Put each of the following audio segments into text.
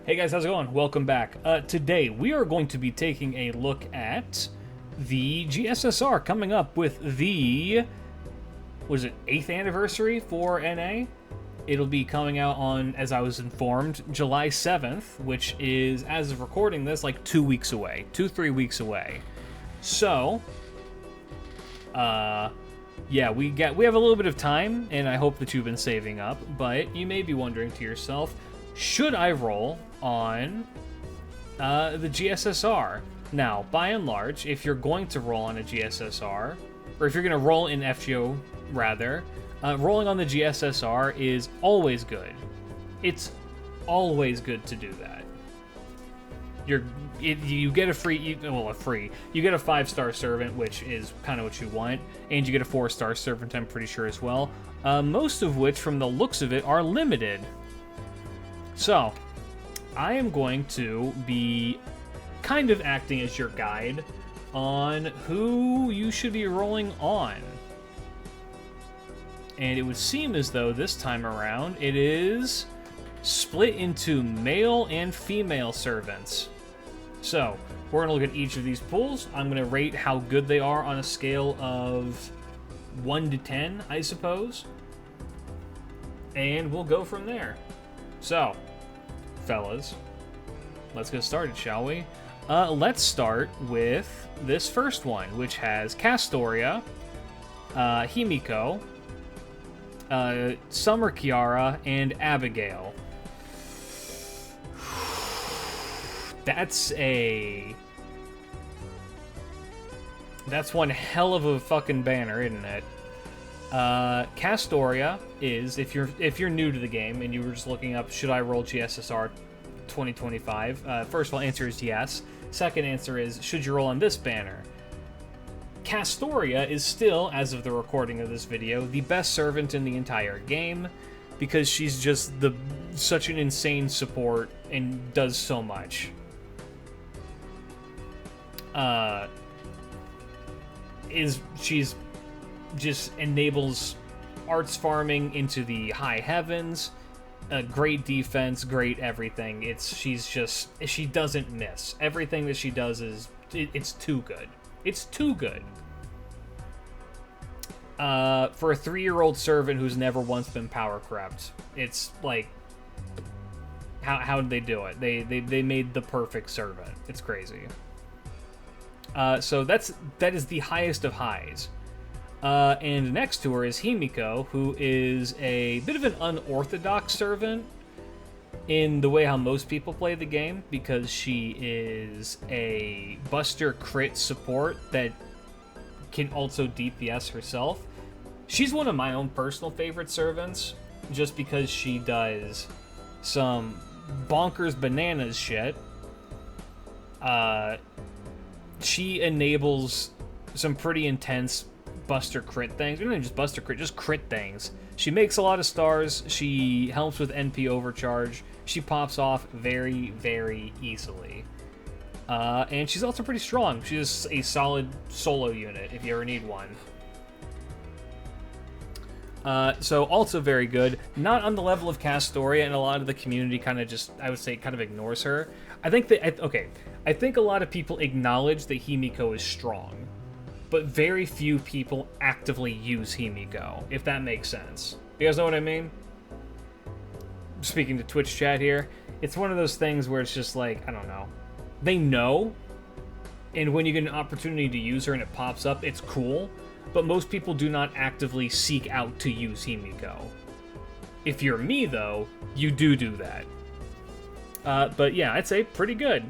Hey guys, how's it going? Welcome back. Today we are going to be taking a look at the GSSR coming up with the, was it 8th anniversary for NA? It'll be coming out on, as I was informed, July 7th, which is, as of recording this, like 2 weeks away. 2-3 weeks away. So, yeah, we have a little bit of time, and I hope that you've been saving up, but you may be wondering to yourself, should I roll on the GSSR? Now, by and large, if you're going to roll on a GSSR, or if you're going to roll in FGO, rather, rolling on the GSSR is always good. It's always good to do that. You get a free, you get a 5-star servant, which is kind of what you want, and you get a 4-star servant, I'm pretty sure, as well. Most of which, from the looks of it, are limited. So, I am going to be kind of acting as your guide on who you should be rolling on. And it would seem as though this time around it is split into male and female servants. So, we're going to look at each of these pools. I'm going to rate how good they are on a scale of 1 to 10, I suppose. And we'll go from there. So, fellas, let's get started, shall we? Let's start with this first one, which has Castoria, Himiko, Summer Kiara, and Abigail. That's one hell of a fucking banner, isn't it? Castoria is, if you're new to the game and you were just looking up, should I roll GSSR 2025? First of all, answer is yes. Second answer is, should you roll on this banner? Castoria is still, as of the recording of this video, the best servant in the entire game, because she's just such an insane support and does so much. She's just enables arts farming into the high heavens, great defense, great everything. She doesn't miss. Everything that she does it's too good. It's too good. For a 3-year-old servant who's never once been power crept, it's like, how did they do it? They made the perfect servant. It's crazy. So that is the highest of highs. And next to her is Himiko, who is a bit of an unorthodox servant in the way how most people play the game, because she is a Buster crit support that can also DPS herself. She's one of my own personal favorite servants, just because she does some bonkers bananas shit. She enables some pretty intense Buster crit things. Not even just Buster crit, just crit things. She makes a lot of stars. She helps with NP overcharge. She pops off very, very easily. And she's also pretty strong. She's a solid solo unit if you ever need one. So also very good. Not on the level of Castoria, and a lot of the community kind of just, I would say, kind of ignores her. I think a lot of people acknowledge that Himiko is strong, but very few people actively use Himiko, if that makes sense. You guys know what I mean? Speaking to Twitch chat here, it's one of those things where it's just like, I don't know. They know, and when you get an opportunity to use her and it pops up, it's cool, but most people do not actively seek out to use Himiko. If you're me, though, you do that. But yeah, I'd say pretty good.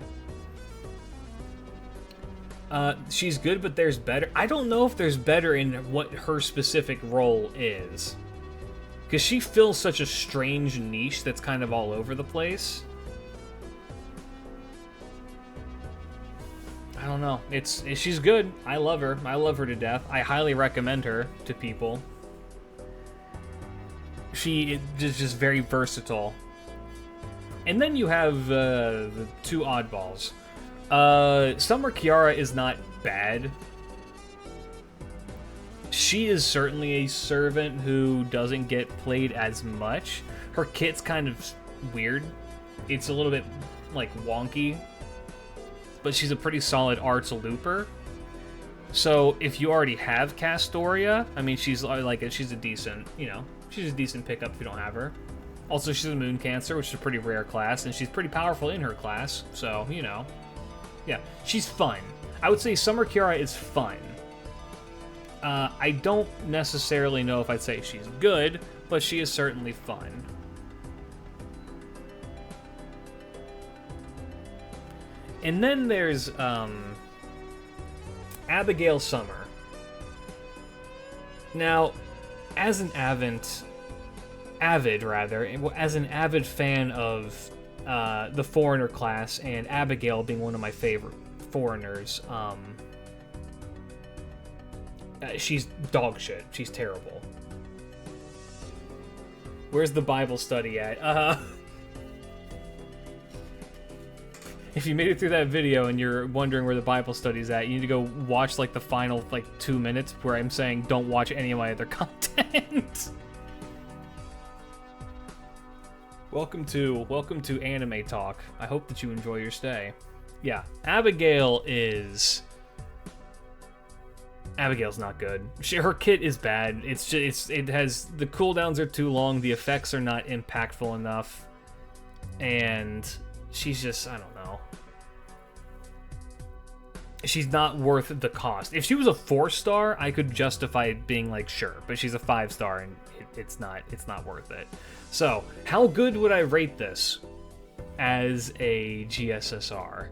She's good, but there's better. I don't know if there's better in what her specific role is, because she fills such a strange niche that's kind of all over the place. I don't know. She's good. I love her. I love her to death. I highly recommend her to people. She is just very versatile. And then you have the two oddballs. Summer Kiara is not bad. She is certainly a servant who doesn't get played as much. Her kit's kind of weird. it's a little bit, like, wonky, but she's a pretty solid arts looper. So if you already have Castoria, I mean, she's a decent, she's a decent pickup if you don't have her. Also, she's a Moon Cancer, which is a pretty rare class, and she's pretty powerful in her class, so, yeah, she's fun. I would say Summer Kiara is fun. I don't necessarily know if I'd say she's good, but she is certainly fun. And then there's Abigail Summer. Now, as an avid fan of the Foreigner class, and Abigail being one of my favorite Foreigners, she's dog shit. She's terrible. Where's the Bible study at? If you made it through that video and you're wondering where the Bible study's at, you need to go watch, like, the final, 2 minutes where I'm saying don't watch any of my other content. Welcome to Anime Talk. I hope that you enjoy your stay. Yeah, Abigail's not good. Her kit is bad. The cooldowns are too long, the effects are not impactful enough, and she's just, I don't know. She's not worth the cost. If she was a 4-star, I could justify being like, sure, but she's a 5-star, and it's not worth it. So, how good would I rate this as a GSSR?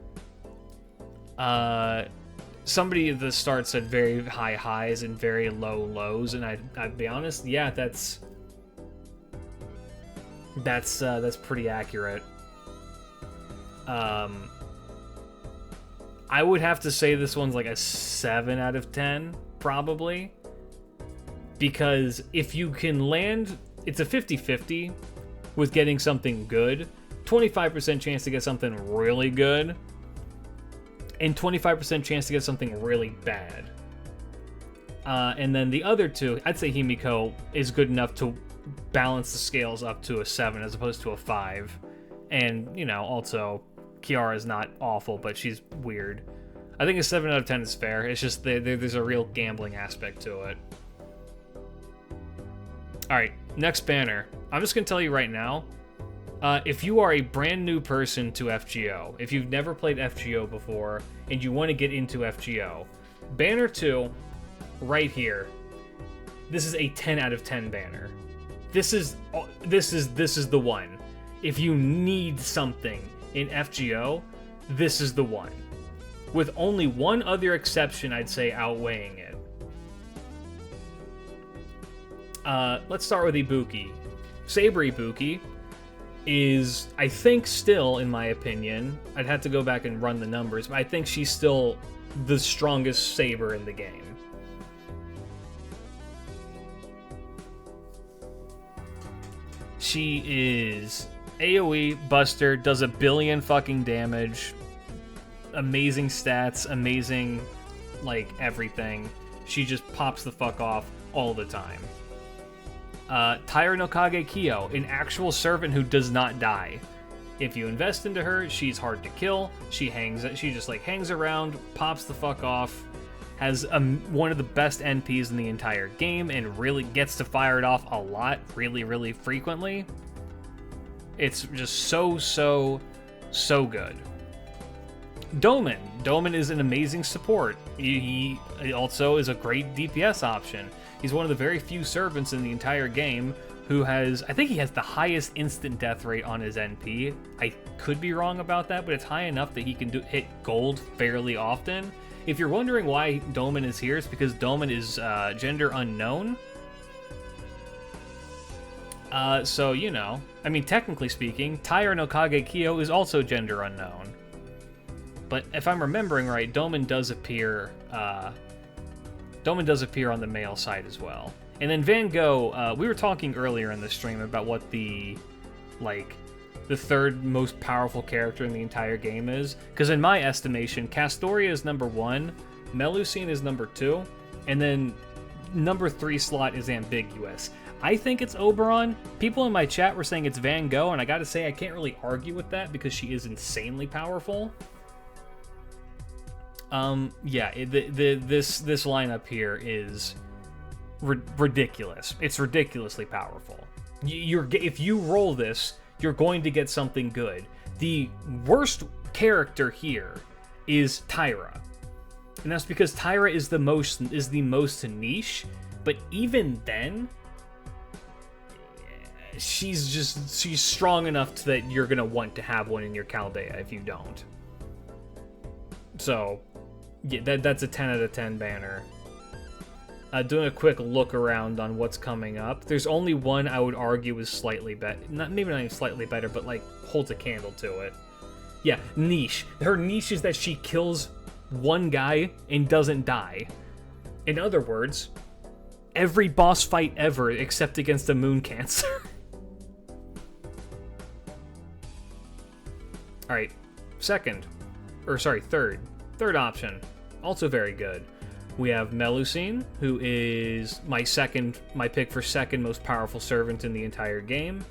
Somebody at the start said very high highs and very low lows, and I'd be honest, yeah, that's pretty accurate. I would have to say this one's like a 7 out of 10, probably. Because if you can land, it's a 50-50 with getting something good, 25% chance to get something really good, and 25% chance to get something really bad. And then the other two, I'd say Himiko is good enough to balance the scales up to a 7 as opposed to a 5. And, also, Kiara is not awful, but she's weird. I think a 7 out of 10 is fair. It's just there's a real gambling aspect to it. Alright, next banner. I'm just going to tell you right now, if you are a brand new person to FGO, if you've never played FGO before, and you want to get into FGO, banner 2, right here, this is a 10 out of 10 banner. This is the one. If you need something in FGO, this is the one. With only one other exception, I'd say, outweighing it. Let's start with Ibuki. Saber Ibuki is, I think, still, in my opinion, I'd have to go back and run the numbers, but I think she's still the strongest Saber in the game. She is AoE, Buster, does a billion fucking damage, amazing stats, amazing, everything. She just pops the fuck off all the time. Taira no Kage Kyo, an actual servant who does not die. If you invest into her, she's hard to kill. She just hangs around, pops the fuck off, has one of the best NPs in the entire game, and really gets to fire it off a lot, really, really frequently. It's just so good. Doman is an amazing support. He also is a great DPS option. He's one of the very few servants in the entire game who has, I think he has the highest instant death rate on his NP. I could be wrong about that, but it's high enough that he can hit gold fairly often. If you're wondering why Doman is here, it's because Doman is gender unknown. So, I mean, technically speaking, Taira no Kage Kyo is also gender unknown. But if I'm remembering right, Doman does appear on the male side as well. And then Van Gogh, we were talking earlier in the stream about what the third most powerful character in the entire game is. Because in my estimation, Castoria is number 1, Melusine is number 2, and then number 3 slot is ambiguous. I think it's Oberon. People in my chat were saying it's Van Gogh, and I gotta say I can't really argue with that because she is insanely powerful. Yeah, this lineup here is ridiculous. It's ridiculously powerful. If you roll this, you're going to get something good. The worst character here is Tyra, and that's because Tyra is the most niche. But even then, she's strong enough that you're gonna want to have one in your Chaldea if you don't. So, yeah, that's a 10 out of 10 banner. Doing a quick look around on what's coming up. There's only one I would argue is slightly better. Maybe not even slightly better, but like holds a candle to it. Yeah, niche. Her niche is that she kills one guy and doesn't die. In other words, every boss fight ever except against a moon cancer. Alright, third option. Also very good. We have Melusine, who is my pick for second most powerful servant in the entire game.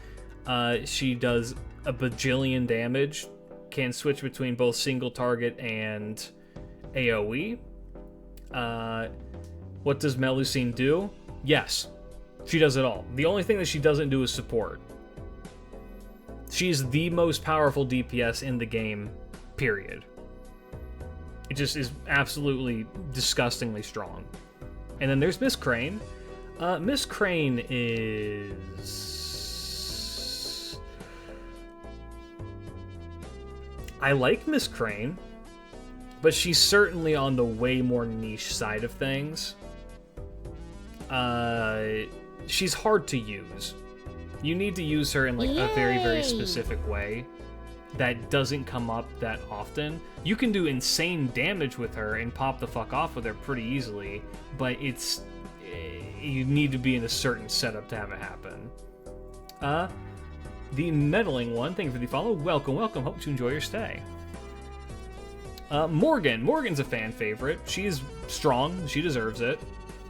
She does a bajillion damage, can switch between both single target and AoE. What does Melusine do? Yes, she does it all. The only thing that she doesn't do is support. She's the most powerful DPS in the game, period. It just is absolutely disgustingly strong. And then there's Miss Crane. Miss Crane is... I like Miss Crane, but she's certainly on the way more niche side of things. She's hard to use. You need to use her in like a very, very specific way that doesn't come up that often. You can do insane damage with her and pop the fuck off with her pretty easily, but you need to be in a certain setup to have it happen. The meddling one, thank you for the follow. Welcome. Hope you enjoy your stay. Morgan's a fan favorite. She's strong. She deserves it.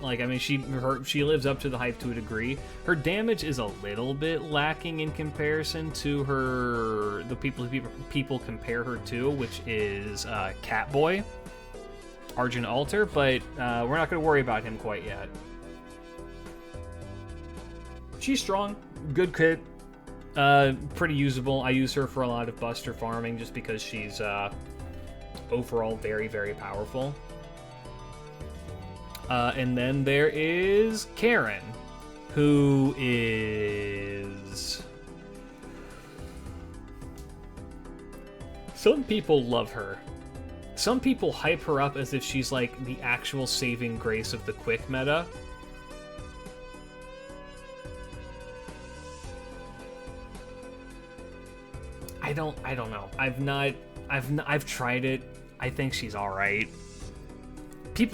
Like, I mean, she lives up to the hype to a degree. Her damage is a little bit lacking in comparison to the people compare her to, which is Catboy, Argent Altar, but we're not going to worry about him quite yet. She's strong, good kit, pretty usable. I use her for a lot of buster farming just because she's overall very, very powerful. And then there is Karen, who is... Some people love her. Some people hype her up as if she's like the actual saving grace of the quick meta. I don't know. I've tried it. I think she's all right.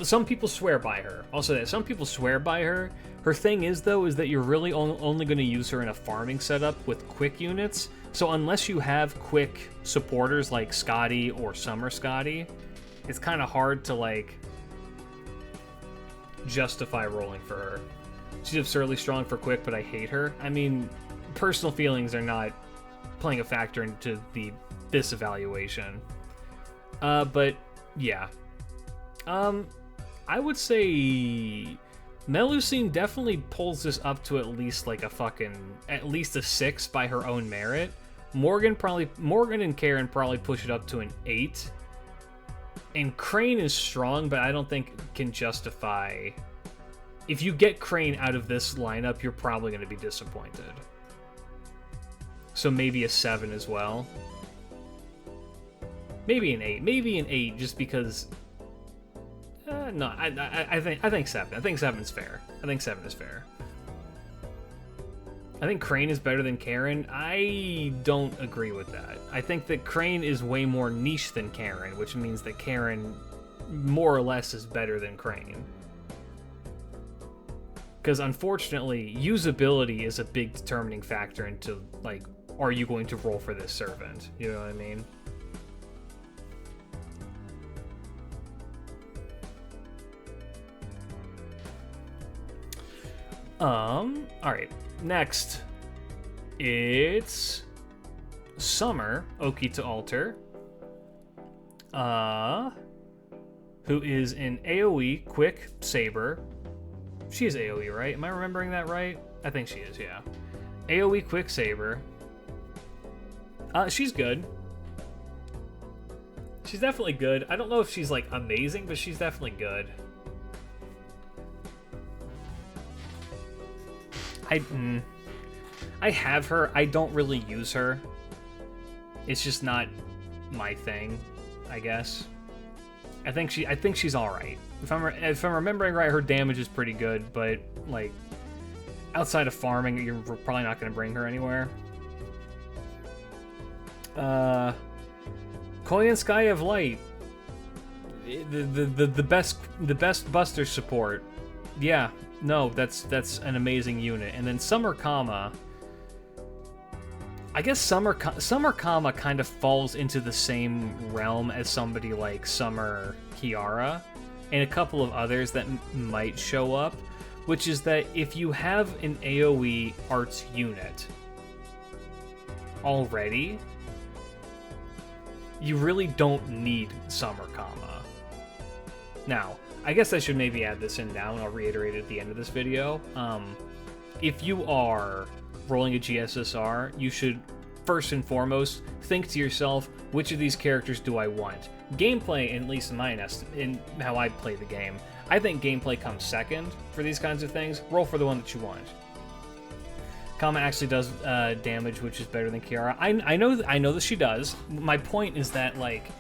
Some people swear by her. Also, that some people swear by her. Her thing is, though, is that you're really only going to use her in a farming setup with quick units. So unless you have quick supporters like Scotty or Summer Scotty, it's kind of hard to, like, justify rolling for her. She's absurdly strong for quick, but I hate her. I mean, personal feelings are not playing a factor into this evaluation. But, yeah. I would say Melusine definitely pulls this up to at least like at least a 6 by her own merit. Morgan and Karen probably push it up to an 8. And Crane is strong, but I don't think can justify... If you get Crane out of this lineup, you're probably going to be disappointed. So maybe a 7 as well. Maybe an 8. Maybe an 8 just because... no, I think 7. I think 7's fair. I think 7 is fair. I think Crane is better than Karen. I don't agree with that. I think that Crane is way more niche than Karen, which means that Karen more or less is better than Crane. Because unfortunately, usability is a big determining factor into, like, are you going to roll for this servant? You know what I mean? Alright. Next, it's Summer, Oki to Alter. Who is an AoE quick saber. She is AoE, right? Am I remembering that right? I think she is, yeah. AoE quick saber. She's good. She's definitely good. I don't know if she's like amazing, but she's definitely good. I have her. I don't really use her. It's just not my thing, I guess. I think she's all right. If I'm remembering right, her damage is pretty good, but like outside of farming, you're probably not going to bring her anywhere. Koyan Sky of Light, the best Buster support. Yeah, no, that's an amazing unit. And then Summer Kama. I guess Summer Kama kind of falls into the same realm as somebody like Summer Kiara and a couple of others that might show up, which is that if you have an AoE arts unit already, you really don't need Summer Kama. Now, I guess I should maybe add this in now, and I'll reiterate it at the end of this video. If you are rolling a GSSR, you should first and foremost think to yourself, which of these characters do I want? Gameplay, at least in how I play the game, I think gameplay comes second for these kinds of things. Roll for the one that you want. Kama actually does damage, which is better than Kiara. I know that she does. My point is that like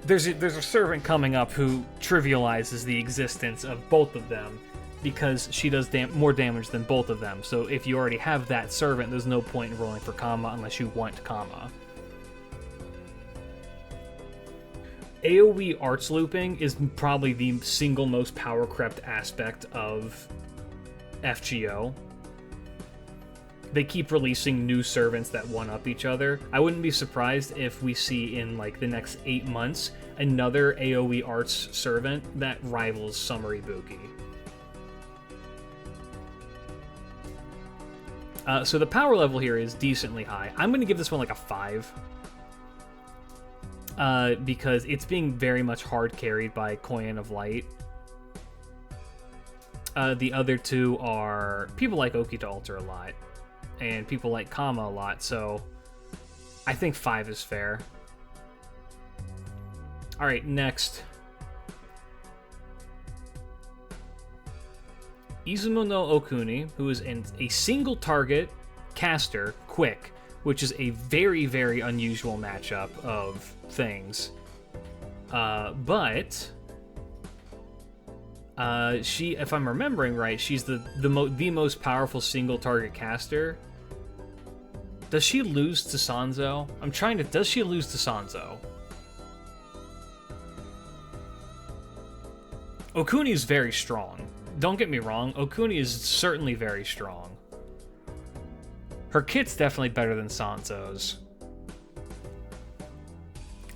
there's a servant coming up who trivializes the existence of both of them, because she does more damage than both of them. So if you already have that servant, there's no point in rolling for Kama unless you want Kama. AoE arts looping is probably the single most power crept aspect of FGO. They keep releasing new servants that one-up each other. I wouldn't be surprised if we see in like the next 8 months another AoE arts servant that rivals Summer Ibuki. So the power level here is decently high. I'm going to give this one like a 5. Because it's being very much hard carried by Koyan of Light. The other two are... people like Oki to Alter a lot. And people like Kama a lot, so... I think 5 is fair. Alright, next. Izumo no Okuni, who is a single target caster, quick, which is a very, very unusual matchup of things. But she, if I'm remembering right, she's the most powerful single target caster. Does she lose to Sanzo? Does she lose to Sanzo? Okuni is very strong. Don't get me wrong, Okuni is certainly very strong. Her kit's definitely better than Sanzo's.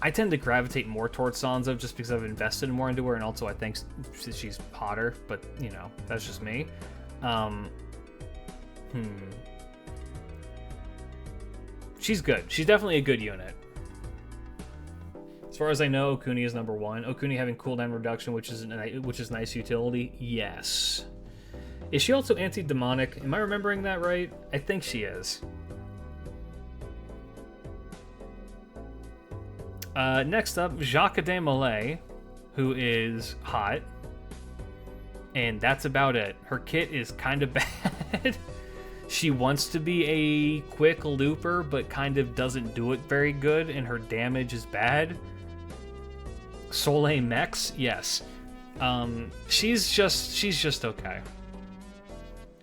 I tend to gravitate more towards Sanzo just because I've invested more into her, and also I think she's hotter, but, you know, that's just me. She's good. She's definitely a good unit. As far as I know, Okuni is number 1. Okuni having cooldown reduction, which is nice utility. Yes. Is she also anti-demonic? Am I remembering that right? I think she is. Next up, Jacques de Malay, who is hot. And that's about it. Her kit is kind of bad. She wants to be a quick looper, but kind of doesn't do it very good, and her damage is bad. Soleil Mex, yes. She's just okay.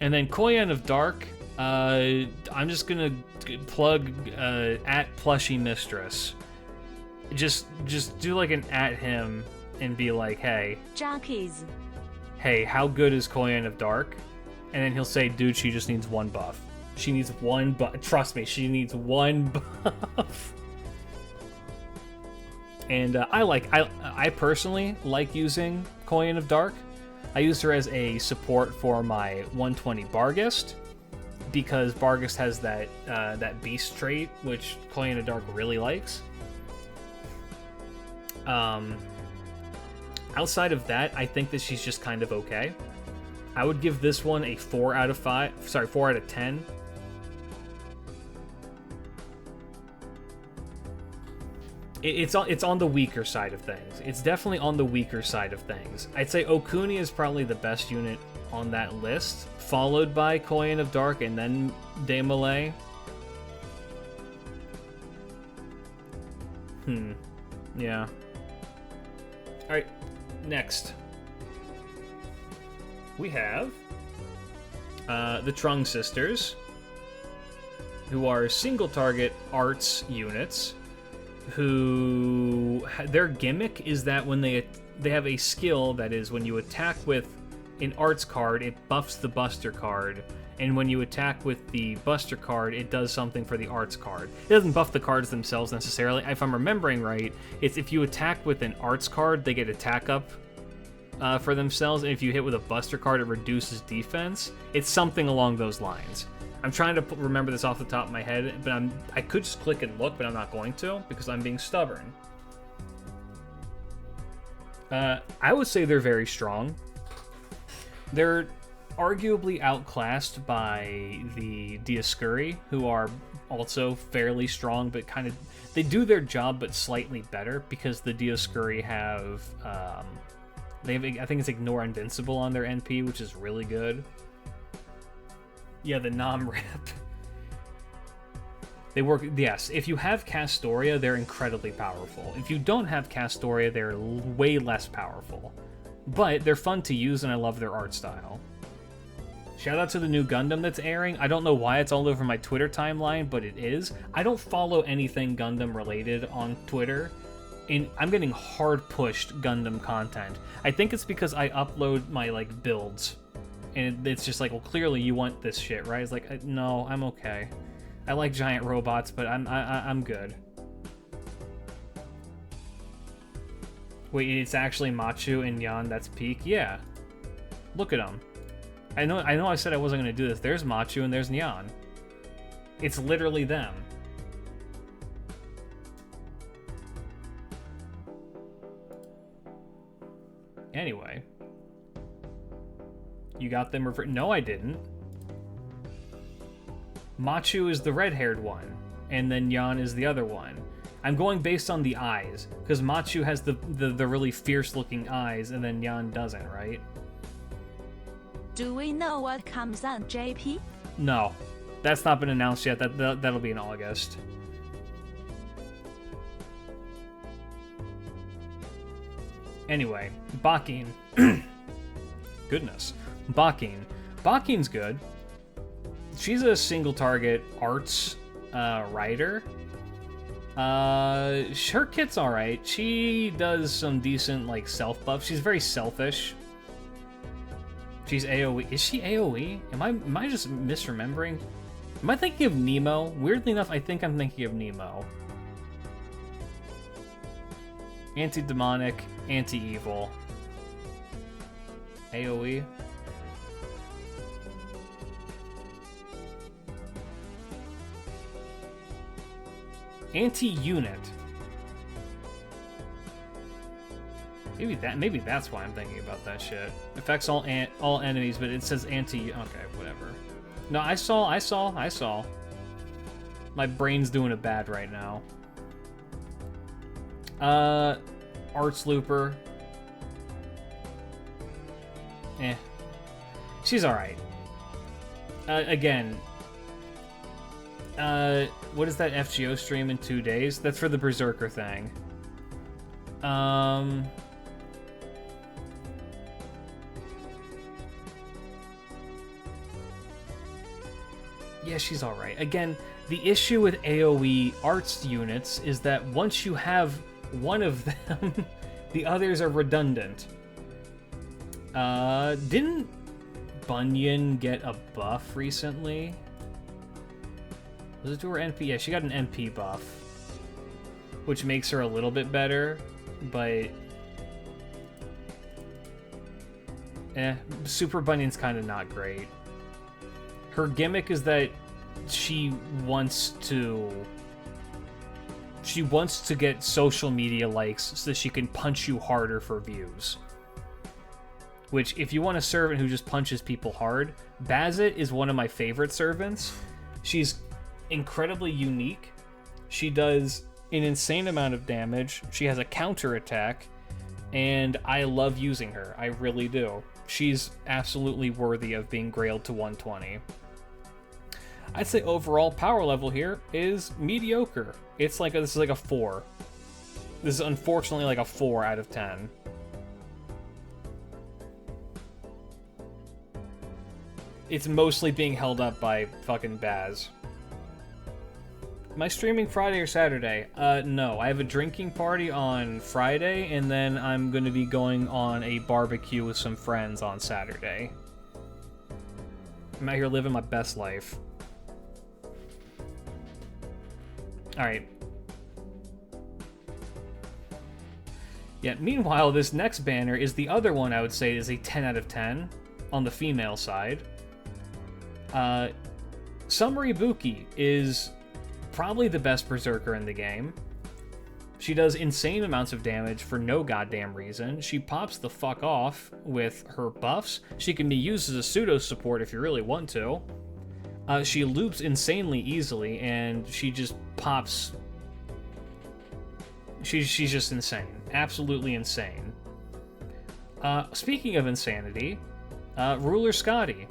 And then Koyan of Dark, I'm just gonna plug at Plushy Mistress. Just do like an at him and be like, hey, Jockeys. Hey, how good is Koyan of Dark? And then he'll say, dude, she just needs 1 buff. She needs 1 buff. Trust me, she needs 1 buff. And I personally like using Koyan of Dark. I used her as a support for my 120 Barghest, because Barghest has that beast trait, which Coin of Dark really likes. Outside of that, I think that she's just kind of okay. I would give this one a 4 out of 5. Sorry, 4 out of 10. It's on the weaker side of things. It's definitely on the weaker side of things. I'd say Okuni is probably the best unit on that list, followed by Coin of Dark and then De Malay. Yeah. Alright, next. We have the Trung Sisters, who are single-target arts units, who their gimmick is that when they have a skill that is when you attack with an arts card, it buffs the Buster card, and when you attack with the Buster card, it does something for the arts card. It doesn't buff the cards themselves necessarily. If I'm remembering right, it's if you attack with an arts card, they get attack up for themselves, and if you hit with a Buster card, it reduces defense. It's something along those lines. I'm trying to remember this off the top of my head, but I could just click and look, but I'm not going to, because I'm being stubborn. I would say they're very strong. They're arguably outclassed by the Dioscuri, who are also fairly strong, but kind of... They do their job, but slightly better, because the Dioscuri have... I think it's Ignore Invincible on their NP, which is really good. Yeah, the Nom Rip. They work... Yes, if you have Castoria, they're incredibly powerful. If you don't have Castoria, they're way less powerful. But they're fun to use, and I love their art style. Shout out to the new Gundam that's airing. I don't know why it's all over my Twitter timeline, but it is. I don't follow anything Gundam related on Twitter, and I'm getting hard-pushed Gundam content. I think it's because I upload my, like, builds. And it's just like, well, clearly you want this shit, right? It's like, no, I'm okay. I like giant robots, but I'm good. Wait, it's actually Machu and Yan that's peak? Yeah. Look at them. I know I said I wasn't going to do this. There's Machu and there's Nyan. It's literally them. Anyway. You got them No, I didn't. Machu is the red-haired one, and then Yan is the other one. I'm going based on the eyes, because Machu has the really fierce-looking eyes, and then Yan doesn't, right? Do we know what comes on JP? No. That's not been announced yet. That'll be in August. Anyway, Bakin. Goodness. Bakin. Bakin's good. She's a single-target arts writer. Her kit's alright. She does some decent, like, self-buff. She's very selfish. She's AoE. Is she AoE? Am I just misremembering? Am I thinking of Nemo? Weirdly enough, I think I'm thinking of Nemo. Anti-demonic, anti-evil. AoE? Anti-unit. Maybe that's why I'm thinking about that shit. Affects all enemies, but it says anti. Okay, whatever. No, I saw. My brain's doing it bad right now. Arts Looper. She's alright. Again. What is that FGO stream in 2 days? That's for the Berserker thing. Yeah, she's alright. Again, the issue with AoE arts units is that once you have one of them, the others are redundant. Didn't Bunyan get a buff recently? Was it to her NP? Yeah, she got an NP buff, which makes her a little bit better, but Super Bunyan's kind of not great. Her gimmick is that she wants to get social media likes so that she can punch you harder for views. Which, if you want a servant who just punches people hard, Bazit is one of my favorite servants. She's incredibly unique. She does an insane amount of damage. She has a counter attack, and I love using her. I really do. She's absolutely worthy of being grailed to 120. I'd say overall power level here is mediocre. This is like a 4. This is unfortunately like a 4 out of 10. It's mostly being held up by fucking Baz. Am I streaming Friday or Saturday? No. I have a drinking party on Friday, and then I'm going to be going on a barbecue with some friends on Saturday. I'm out here living my best life. Alright. Yeah, meanwhile, this next banner is the other one I would say is a 10 out of 10 on the female side. Summer Ibuki is probably the best berserker in the game. She does insane amounts of damage for no goddamn reason. She pops the fuck off with her buffs. She can be used as a pseudo support if you really want to. She loops insanely easily, and she just pops. She's just insane. Absolutely insane. Speaking of insanity, Ruler Scotty,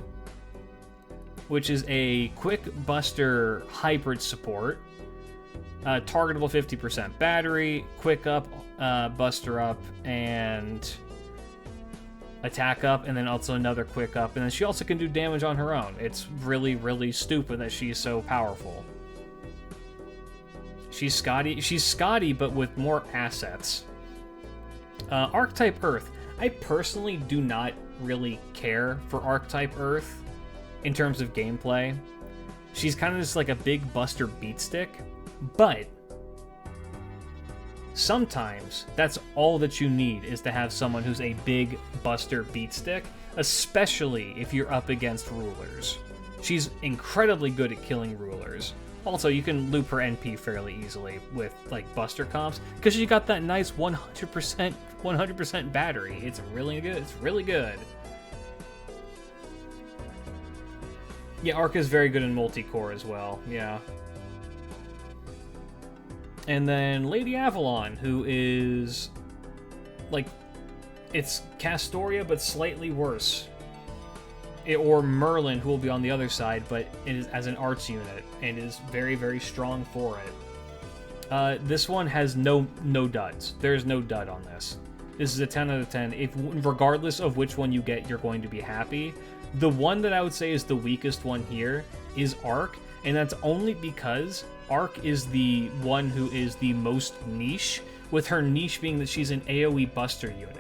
which is a quick buster hybrid support. Targetable 50% battery, quick up, buster up, and attack up, and then also another quick up, and then she also can do damage on her own. It's really, really stupid that she's so powerful. She's Scotty, but with more assets. Archetype Earth. I personally do not really care for Archetype Earth in terms of gameplay. She's kind of just like a big buster beat stick, but sometimes that's all that you need, is to have someone who's a big buster beat stick, especially if you're up against rulers. She's incredibly good at killing rulers. Also, you can loop her NP fairly easily with like buster comps because she got that nice 100% battery. It's really good. It's really good. Yeah, Arc is very good in multi-core as well. Yeah. And then Lady Avalon, who is like, it's Castoria but slightly worse. Or Merlin, who will be on the other side, but it is as an arts unit, and is very, very strong for it. This one has no duds. There is no dud on this. This is a 10 out of 10. Regardless of which one you get, you're going to be happy. The one that I would say is the weakest one here is Arc, and that's only because Arc is the one who is the most niche, with her niche being that she's an AoE buster unit.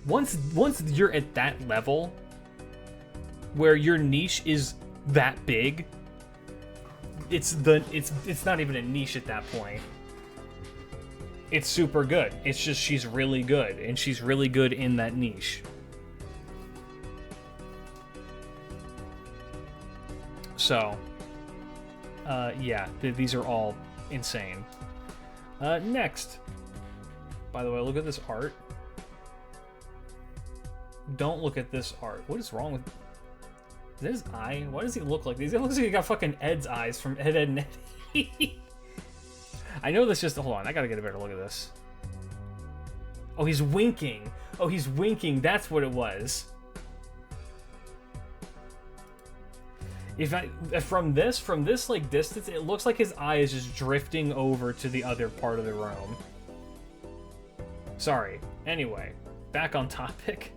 Once you're at that level, where your niche is that big, it's not even a niche at that point. It's super good. It's just she's really good, and she's really good in that niche. So, yeah, these are all insane. Next, by the way, look at this art. Don't look at this art. What is wrong with... Is that his eye? Why does he look like this? It looks like he got fucking Ed's eyes from Ed, Edd n Eddy. I know this just... Hold on, I gotta get a better look at this. Oh, he's winking. Oh, he's winking. That's what it was. From this like distance, it looks like his eye is just drifting over to the other part of the room. Sorry. Anyway, back on topic.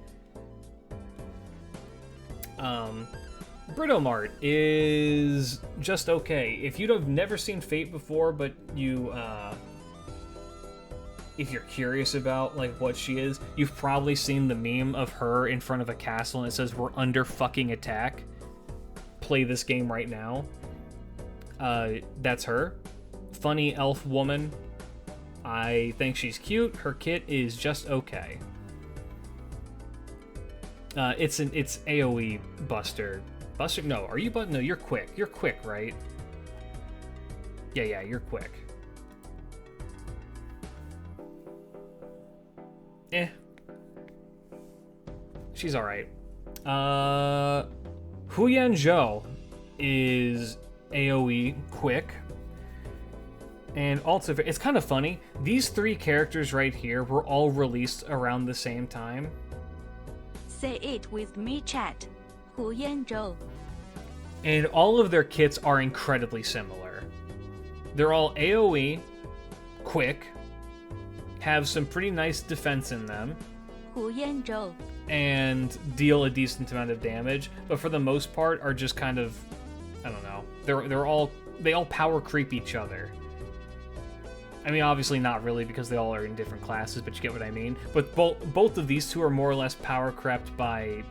Britomart is just okay. If you've never seen Fate before, but you, if you're curious about, like, what she is, you've probably seen the meme of her in front of a castle and it says, "We're under fucking attack. Play this game right now." That's her. Funny elf woman. I think she's cute. Her kit is just okay. It's AoE Buster. Buster, no, are you no, you're quick. You're quick, right? Yeah, you're quick. She's alright. Huyan Zhou is AoE quick. And also, it's kind of funny. These three characters right here were all released around the same time. Say it with me, chat. 胡彦州. And all of their kits are incredibly similar. They're all AoE, quick, have some pretty nice defense in them, 胡彦州. and deal a decent amount of damage, but for the most part are just kind of, I don't know. They all power creep each other. I mean, obviously not really because they all are in different classes, but you get what I mean. But both of these two are more or less power crept by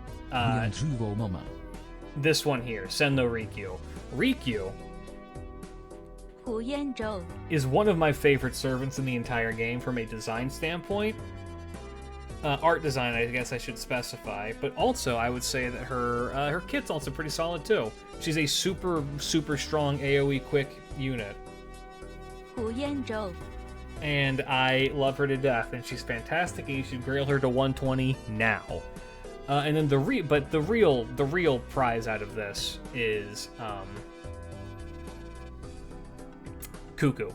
this one here, Senno Rikyu. Rikyu 胡彦州. is one of my favorite servants in the entire game from a design standpoint. Art design, I guess I should specify, but also I would say that her kit's also pretty solid too. She's a super strong AoE quick unit. 胡彦州. And I love her to death, and she's fantastic, and you should grail her to 120 now. And then the real prize out of this is Cuckoo.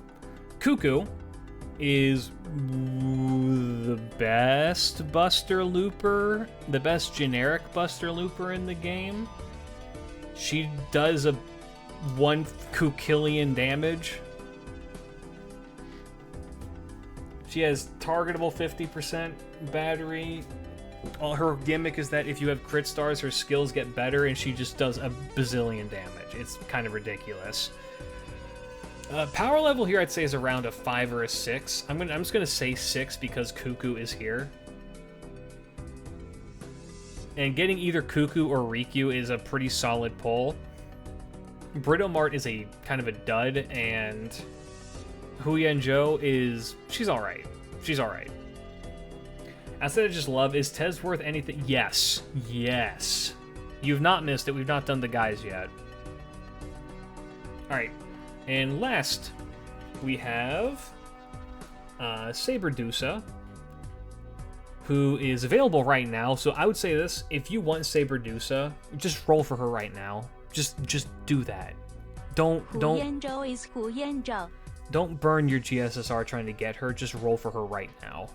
Cuckoo is the best Buster Looper, the best generic Buster Looper in the game. She does a 1 Kukillion damage. She has targetable 50% battery. All her gimmick is that if you have crit stars, her skills get better, and she just does a bazillion damage. It's kind of ridiculous. Power level here, I'd say, is around a 5 or a 6. I'm just gonna say 6 because Cuckoo is here. And getting either Cuckoo or Rikyu is a pretty solid pull. Britomart is a kind of a dud, and Huyan Zhou she's alright. She's alright. Outside of just love, is Tez worth anything? Yes. Yes. You've not missed it. We've not done the guys yet. Alright. And last, we have Saberdusa, who is available right now. So I would say this: if you want Saberdusa, just roll for her right now. Just do that. Don't 胡彦州 is 胡彦州. Don't burn your GSSR trying to get her. Just roll for her right now.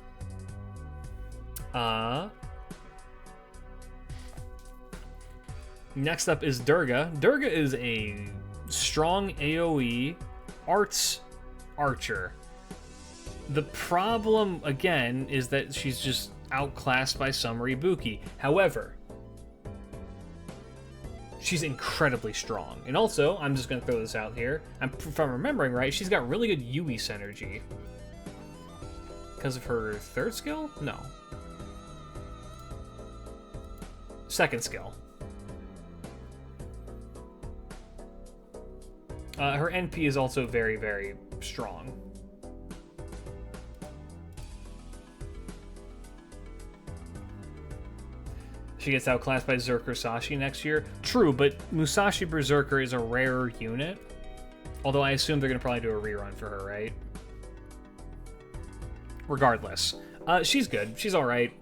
Next up is Durga. Durga is a strong AoE arts archer. The problem, again, is that she's just outclassed by Summer Ibuki. However, she's incredibly strong. And also, I'm just going to throw this out here, if I'm remembering right, she's got really good Yui synergy. Because of her third skill? No. Second skill. Her NP is also very, very strong. She gets outclassed by Zerker Sashi next year. True, but Musashi Berserker is a rarer unit. Although I assume they're going to probably do a rerun for her, right? Regardless. She's good. She's alright.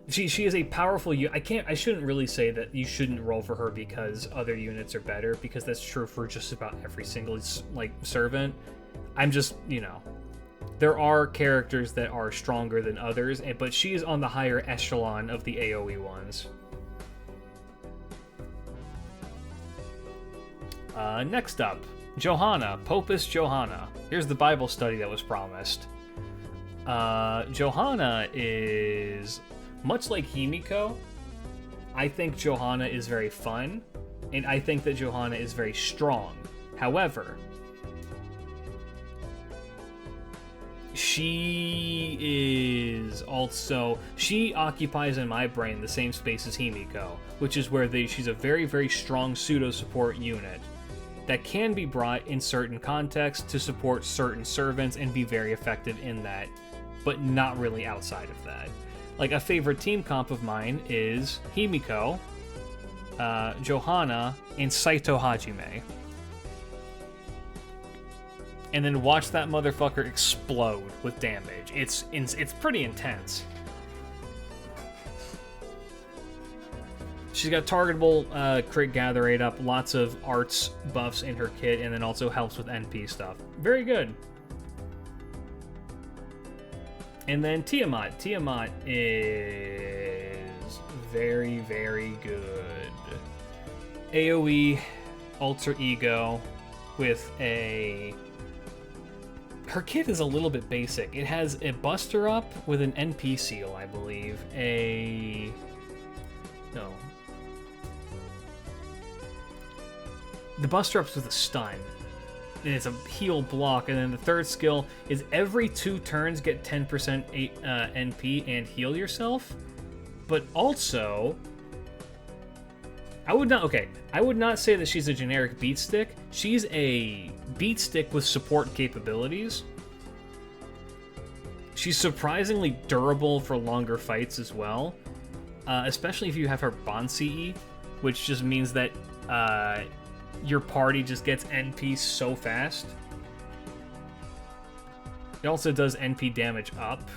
She is a powerful unit. I shouldn't really say that you shouldn't roll for her because other units are better, because that's true for just about every single, like, servant. I'm just, there are characters that are stronger than others, but she is on the higher echelon of the AoE ones. Next up, Johanna, Popus Johanna. Here's the Bible study that was promised. Johanna is much like Himiko. I think Johanna is very fun, and I think that Johanna is very strong. However, she occupies in my brain the same space as Himiko, which is where she's a very, very strong pseudo-support unit that can be brought in certain contexts to support certain servants and be very effective in that, but not really outside of that. Like, a favorite team comp of mine is Himiko, Johanna, and Saito Hajime. And then watch that motherfucker explode with damage. It's pretty intense. She's got targetable crit gather rate up, lots of arts buffs in her kit, and then also helps with NP stuff. Very good. And then Tiamat. Tiamat is very, very good. AoE alter ego with a... Her kit is a little bit basic. It has a buster up with an NP seal, I believe. No. The buster up's with a stun. And it's a heal block, and then the third skill is every 2 turns get 10% NP and heal yourself. But also, I would not say that she's a generic beat stick. She's a beat stick with support capabilities. She's surprisingly durable for longer fights as well, especially if you have her Bansi, which just means that your party just gets NP so fast. It also does NP damage up,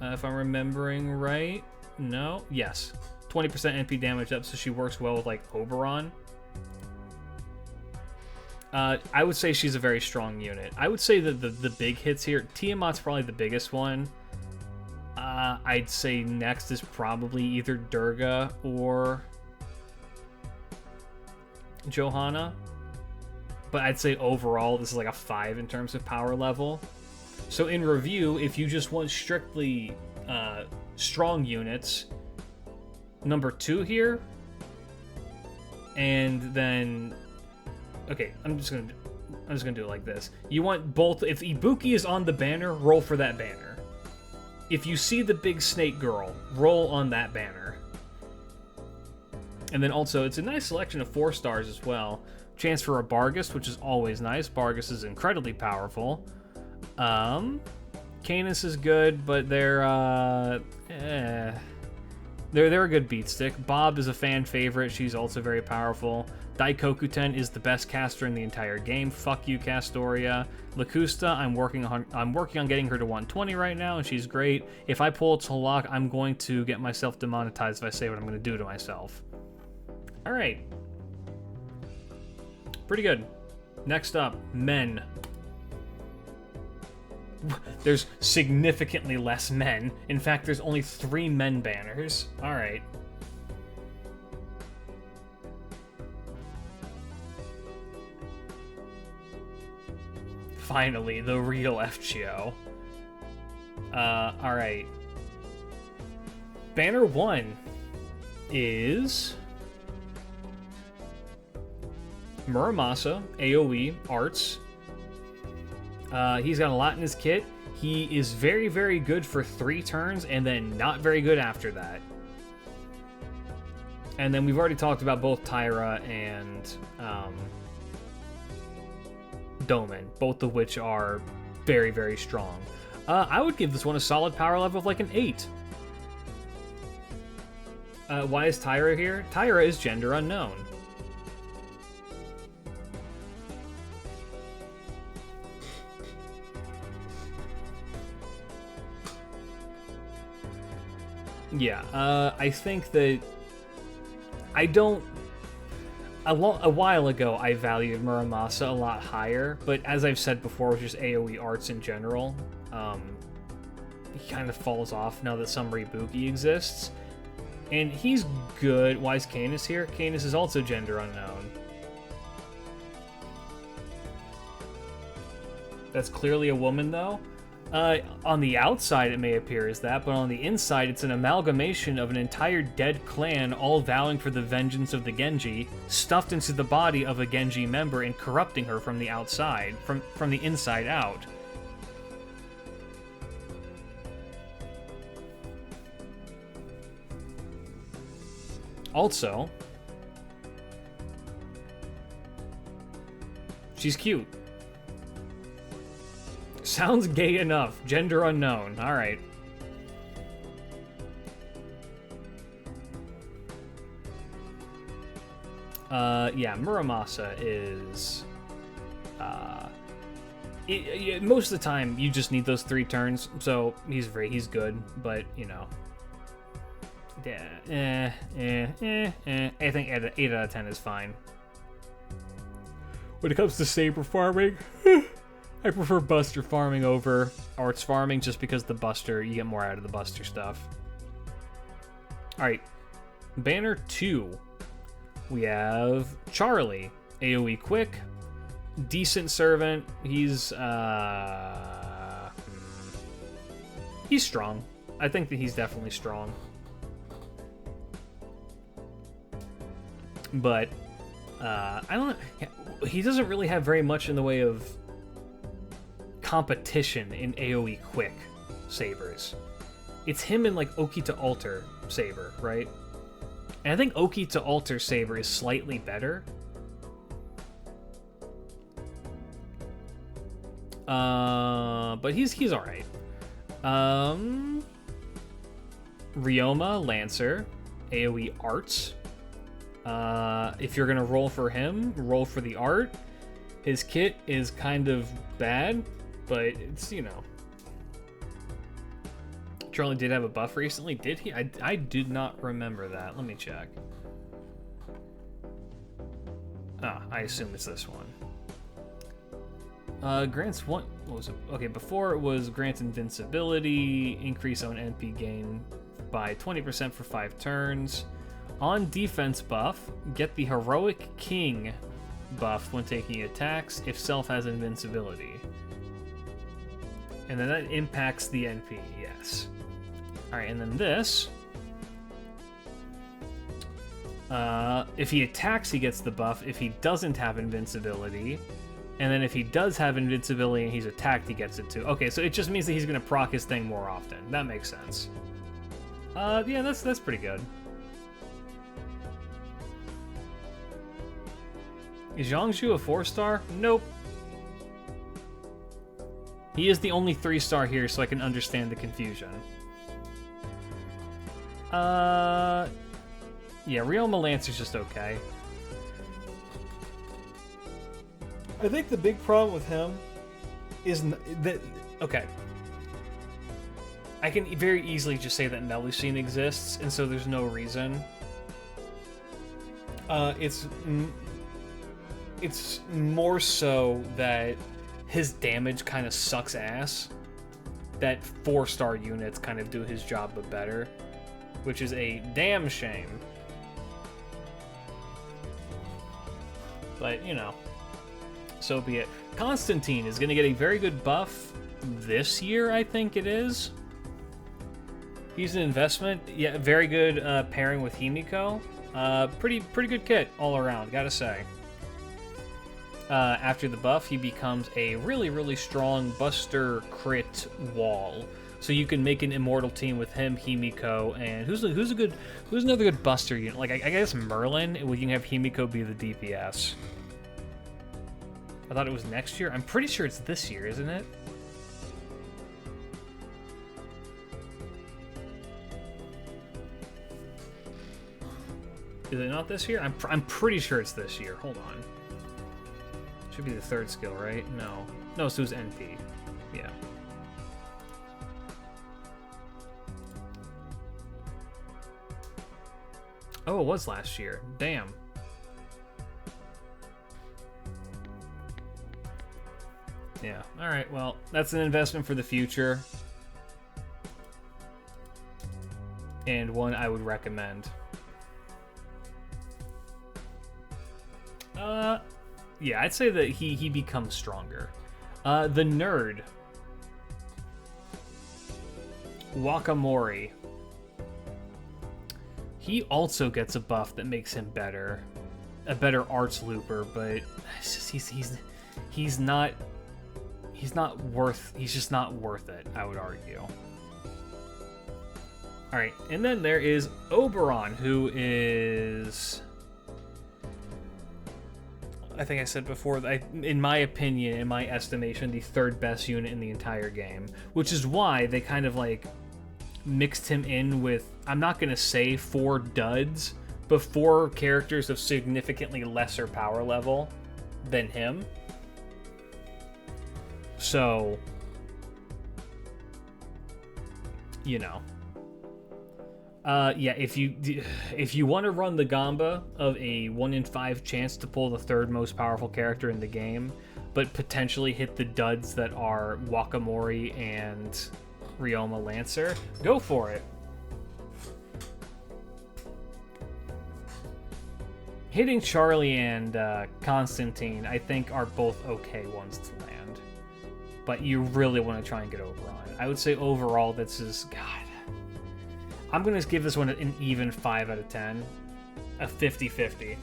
if I'm remembering right. No? Yes. 20% NP damage up, so she works well with, like, Oberon. I would say she's a very strong unit. I would say that the big hits here, Tiamat's probably the biggest one. I'd say next is probably either Durga or Johanna. But I'd say overall, this is like a 5 in terms of power level. So in review, if you just want strictly strong units, number 2 here, and then, okay, I'm just gonna do it like this. You want both. If Ibuki is on the banner, roll for that banner. If you see the big snake girl, roll on that banner. And then also, it's a nice selection of 4 stars as well. Chance for a Bargus, which is always nice. Bargus is incredibly powerful. Canis is good, but they're a good beat stick. Bob is a fan favorite. She's also very powerful. Daikokuten is the best caster in the entire game. Fuck you, Castoria. Lacusta, I'm working on getting her to 120 right now, and she's great. If I pull a Tolak, I'm going to get myself demonetized if I say what I'm going to do to myself. All right. Pretty good. Next up, men. There's significantly less men. In fact, there's only 3 men banners. All right. Finally, the real FGO. All right. Banner 1 is Muramasa, AoE, arts. He's got a lot in his kit. He is very, very good for 3 turns, and then not very good after that. And then we've already talked about both Tyra and Doman, both of which are very, very strong. I would give this one a solid power level of like an 8. Why is Tyra here? Tyra is gender unknown. Yeah, I think that a while ago, I valued Muramasa a lot higher, but as I've said before, with just AoE arts in general, he kind of falls off now that some Ribuki exists. And he's good. Why is Canis here? Canis is also gender unknown. That's clearly a woman, though. On the outside, it may appear as that, but on the inside, it's an amalgamation of an entire dead clan all vowing for the vengeance of the Genji, stuffed into the body of a Genji member and corrupting her from the outside, from the inside out. Also, she's cute. Sounds gay enough. Gender unknown. Alright. Yeah, Muramasa is... most of the time, you just need those 3 turns, so he's good, but, you know... Yeah, I think 8 out of 10 is fine. When it comes to saber farming, I prefer Buster farming over Arts farming just because the Buster, you get more out of the Buster stuff. Alright, Banner 2. We have Charlie, AoE quick, decent servant. He's strong. I think that he's definitely strong. But I don't know. He doesn't really have very much in the way of competition in AoE quick sabers. It's him and like Oki to Alter saber, right? And I think Oki to Alter saber is slightly better. But he's all right. Ryoma Lancer, AoE arts. If you're gonna roll for him, roll for the art. His kit is kind of bad, but it's, you know. Charlie did have a buff recently, did he? I did not remember that. Let me check. I assume it's this one. Grants what was it? Okay, before it was grants invincibility, increase on NP gain by 20% for 5 turns. On defense buff, get the Heroic King buff when taking attacks if self has invincibility. And then that impacts the NP, yes. Alright, and then this. If he attacks, he gets the buff. If he doesn't have invincibility, and then if he does have invincibility and he's attacked, he gets it too. Okay, so it just means that he's going to proc his thing more often. That makes sense. Yeah, that's pretty good. Is Zhangzhu a 4-star? Nope. He is the only 3-star here, so I can understand the confusion. Yeah, Ryoma Lancer's just okay. I think the big problem with him is that... Okay. I can very easily just say that Melusine exists, and so there's no reason. It's more so that his damage kind of sucks ass. That 4-star units kind of do his job but better, which is a damn shame. But, you know, so be it. Constantine is going to get a very good buff this year, I think it is. He's an investment. Yeah, very good pairing with Himiko. Pretty good kit all around, gotta say. After the buff, he becomes a really strong Buster crit wall. So you can make an immortal team with him, Himiko, and who's another good Buster unit? Like I guess Merlin. We can have Himiko be the DPS. I thought it was next year. I'm pretty sure it's this year, isn't it? Is it not this year? I'm pretty sure it's this year. Hold on. Should be the 3rd skill, right? No, so it was NP. Yeah. Oh, it was last year. Damn. Yeah. All right. Well, that's an investment for the future, and one I would recommend. Yeah, I'd say that he becomes stronger. The nerd, Wakamori. He also gets a buff that makes him better, a better arts looper, but it's just, he's just not worth it, I would argue. All right, and then there is Oberon, who is, I think I said before, in my opinion, in my estimation, the 3rd best unit in the entire game, which is why they kind of like mixed him in with, I'm not going to say 4 duds, before characters of significantly lesser power level than him. So, you know. Yeah, if you want to run the gamba of a 1 in 5 chance to pull the third most powerful character in the game, but potentially hit the duds that are Wakamori and Ryoma Lancer, go for it. Hitting Charlie and Constantine, I think, are both okay ones to land. But you really want to try and get over on. I would say overall, this is... God. I'm going to give this one an even 5 out of 10. A 50-50.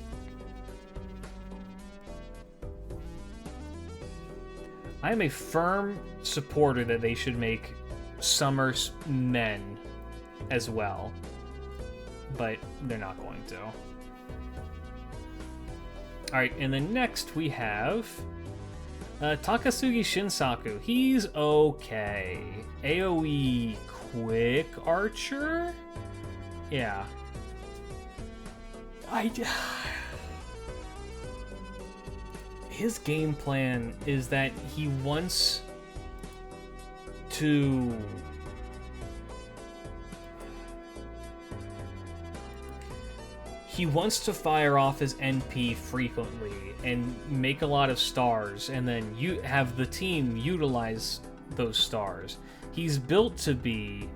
I am a firm supporter that they should make Summer men as well. But they're not going to. Alright, and then next we have Takasugi Shinsaku. He's okay. AoE quick archer? Yeah. His game plan is that he wants to... He wants to fire off his NP frequently and make a lot of stars, and then you have the team utilize those stars. He's built to be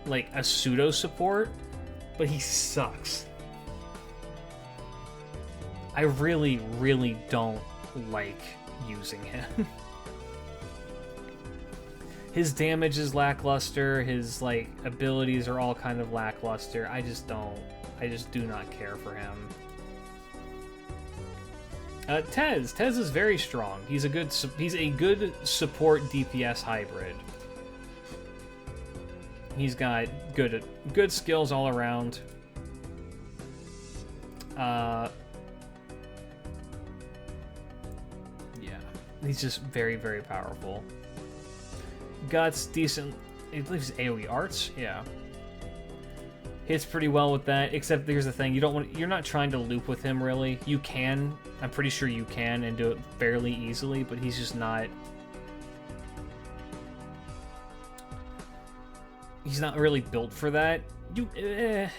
like a pseudo support, but he sucks. I really, really don't like using him. His damage is lackluster, his like abilities are all kind of lackluster. I just do not care for him. Tez is very strong. He's a good support DPS hybrid. He's got good skills all around. Yeah, he's just very, very powerful. Guts, decent. I believe it's AoE arts. Yeah. Hits pretty well with that, except here's the thing, you're not trying to loop with him really. You can, I'm pretty sure you can, and do it fairly easily, but he's just not... He's not really built for that. Yeah,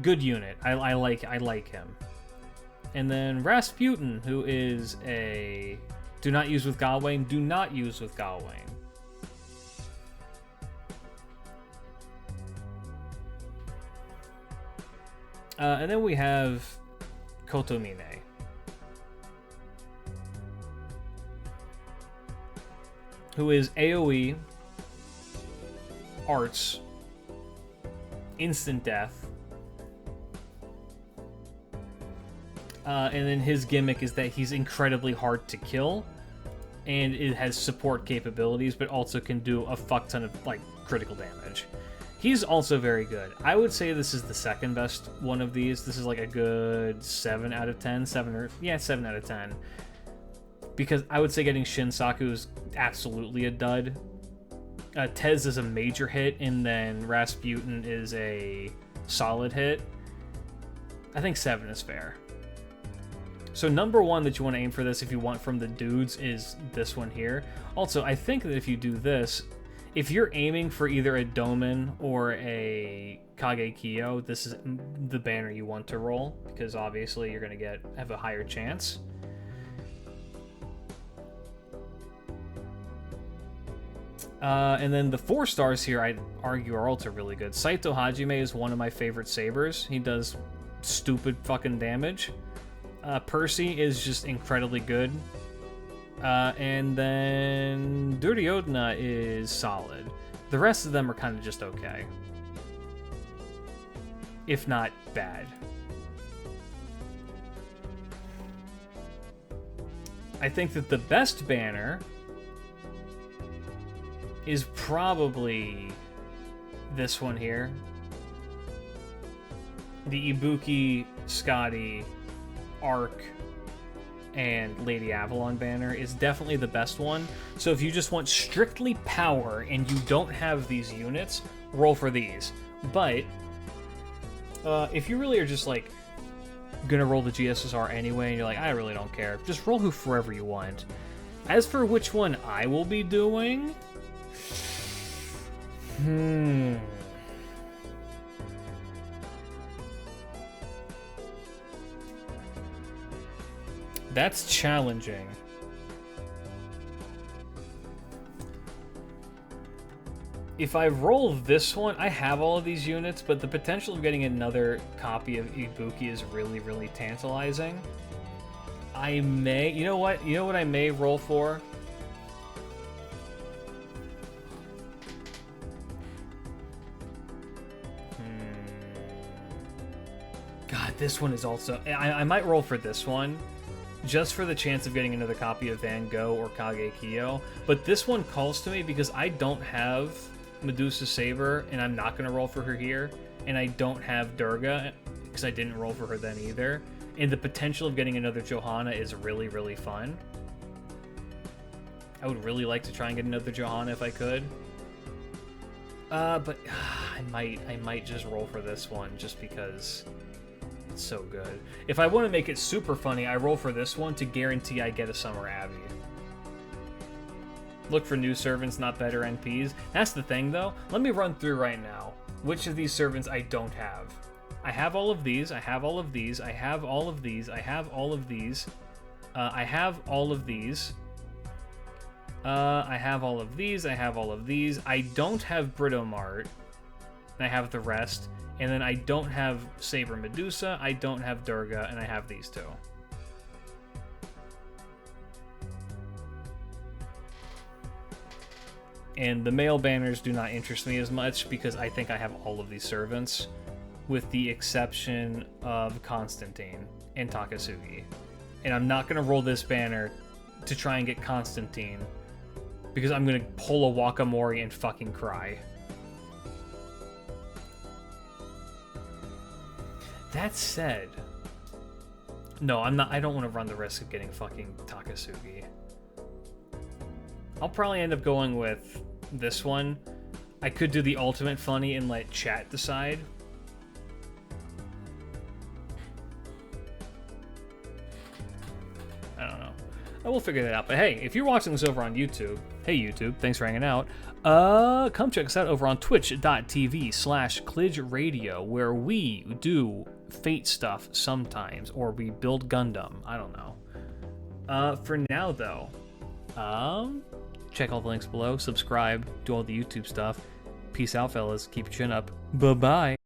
good unit. I like him. And then Rasputin, who is a... Do not use with Gawain, do not use with Gawain. And then we have Kotomine, who is AoE, arts, instant death, and then his gimmick is that he's incredibly hard to kill, and it has support capabilities, but also can do a fuck ton of like critical damage. He's also very good. I would say this is the second best one of these. This is like a good 7 out of 10. 7 out of 10. Because I would say getting Shinsaku is absolutely a dud. Tez is a major hit, and then Rasputin is a solid hit. I think 7 is fair. So number 1 that you want to aim for this, if you want from the dudes, is this one here. Also, I think that if you do this... If you're aiming for either a Domin or a Kagekyo, this is the banner you want to roll, because obviously you're going to have a higher chance. And then the 4 stars here, I'd argue, are also really good. Saito Hajime is one of my favorite sabers. He does stupid fucking damage. Percy is just incredibly good. And then Duryodhana is solid. The rest of them are kind of just okay. If not bad. I think that the best banner is probably this one here. The Ibuki, Scotty, Arc, and Lady Avalon banner is definitely the best one. So if you just want strictly power and you don't have these units, roll for these. But If you really are just like gonna roll the GSSR anyway, and you're like, I really don't care, just roll who forever you want. As for which one I will be doing, that's challenging. If I roll this one, I have all of these units, but the potential of getting another copy of Ibuki is really, really tantalizing. I may... You know what? You know what I may roll for? God, this one is also... I might roll for this one, just for the chance of getting another copy of Van Gogh or Kage Kyo. But this one calls to me because I don't have Medusa Saber, and I'm not going to roll for her here. And I don't have Durga, because I didn't roll for her then either. And the potential of getting another Johanna is really, really fun. I would really like to try and get another Johanna if I could. But I might just roll for this one, just because it's so good. If I want to make it super funny, I roll for this one to guarantee I get a Summer Abbey. Look for new servants, not better NPs. That's the thing, though. Let me run through right now which of these servants I don't have. I have all of these. I have all of these. I have all of these. I have all of these. I have all of these. I have all of these. I have all of these. I don't have Britomart. I have the rest. And then I don't have Saber Medusa. I don't have Durga. And I have these two. And the male banners do not interest me as much because I think I have all of these servants, with the exception of Constantine and Takasugi. And I'm not going to roll this banner to try and get Constantine, because I'm going to pull a Wakamori and fucking cry. That said, no, I'm not. I don't want to run the risk of getting fucking Takasugi. I'll probably end up going with this one. I could do the ultimate funny and let chat decide. I don't know. I will figure that out. But hey, if you're watching this over on YouTube, hey YouTube, thanks for hanging out. Come check us out over on twitch.tv/KlidgeRadio, where we do Fate stuff sometimes, or we build Gundam. I don't know. For now though, check all the links below, subscribe, do all the YouTube stuff. Peace out, fellas. Keep your chin up. Bye-bye.